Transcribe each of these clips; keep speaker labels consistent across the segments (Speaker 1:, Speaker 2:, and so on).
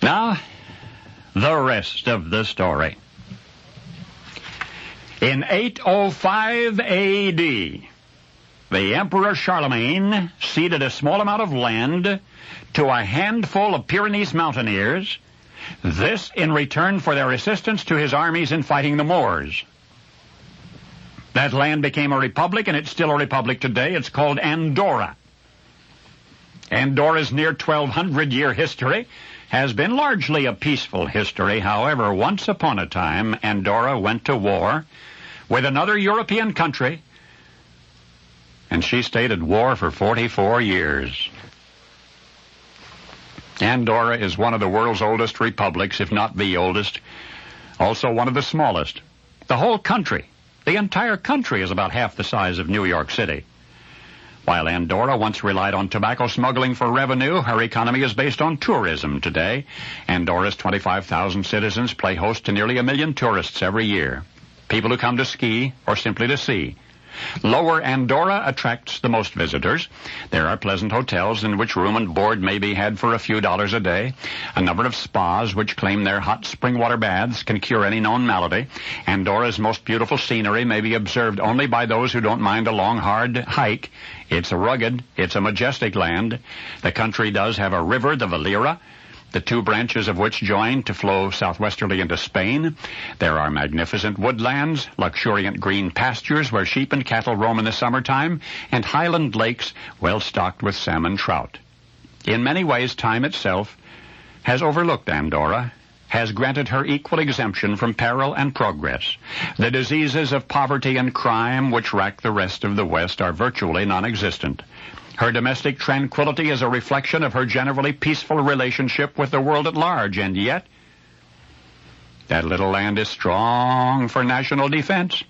Speaker 1: Now, the rest of the story. In 805 A.D., the Emperor Charlemagne ceded a small amount of land to a handful of Pyrenees mountaineers, this in return for their assistance to his armies in fighting the Moors. That land became a republic, and it's still a republic today. It's called Andorra. Andorra's near 1,200-year history has been largely a peaceful history. However, once upon a time, Andorra went to war with another European country, and she stayed at war for 44 years. Andorra is one of the world's oldest republics, if not the oldest, also one of the smallest. The whole country, the entire country, is about half the size of New York City. While Andorra once relied on tobacco smuggling for revenue, her economy is based on tourism today. Andorra's 25,000 citizens play host to nearly 1 million tourists every year, people who come to ski or simply to see. Lower Andorra attracts the most visitors. There are pleasant hotels in which room and board may be had for a few dollars a day. A number of spas which claim their hot spring water baths can cure any known malady. Andorra's most beautiful scenery may be observed only by those who don't mind a long, hard hike. It's a rugged, it's a majestic land. The country does have a river, the Valira, the two branches of which join to flow southwesterly into Spain. There are magnificent woodlands, luxuriant green pastures where sheep and cattle roam in the summertime, and highland lakes well stocked with salmon trout. In many ways, time itself has overlooked Andorra, has granted her equal exemption from peril and progress. The diseases of poverty and crime which rack the rest of the West are virtually non-existent. Her domestic tranquility is a reflection of her generally peaceful relationship with the world at large, and yet that little land is strong for national defense.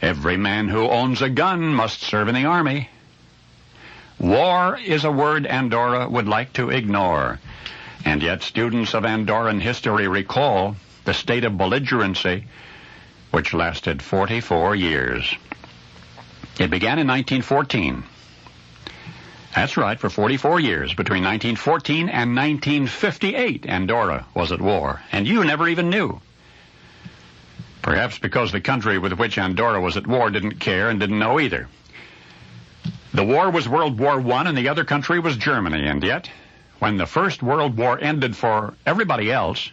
Speaker 1: Every man who owns a gun must serve in the army. War is a word Andorra would like to ignore, and yet students of Andorran history recall the state of belligerency which lasted 44 years. It began in 1914. That's right, for 44 years, between 1914 and 1958, Andorra was at war, and you never even knew. Perhaps because the country with which Andorra was at war didn't care and didn't know either. The war was World War I, and the other country was Germany, and yet, when the First World War ended for everybody else,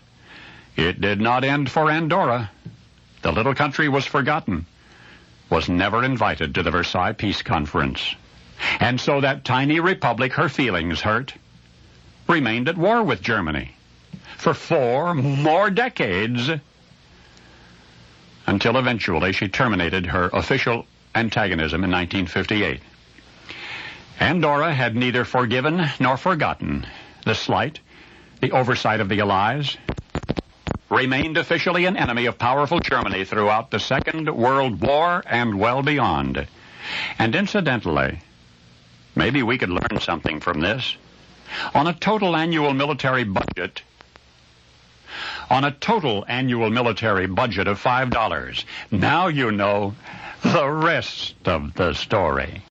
Speaker 1: it did not end for Andorra. The little country was forgotten, was never invited to the Versailles Peace Conference. And so that tiny republic, her feelings hurt, remained at war with Germany for 4 more decades, until eventually she terminated her official antagonism in 1958. Andorra had neither forgiven nor forgotten the slight, the oversight of the Allies, remained officially an enemy of powerful Germany throughout the Second World War and well beyond. And incidentally, maybe we could learn something from this. On a total annual military budget of $5, now you know the rest of the story.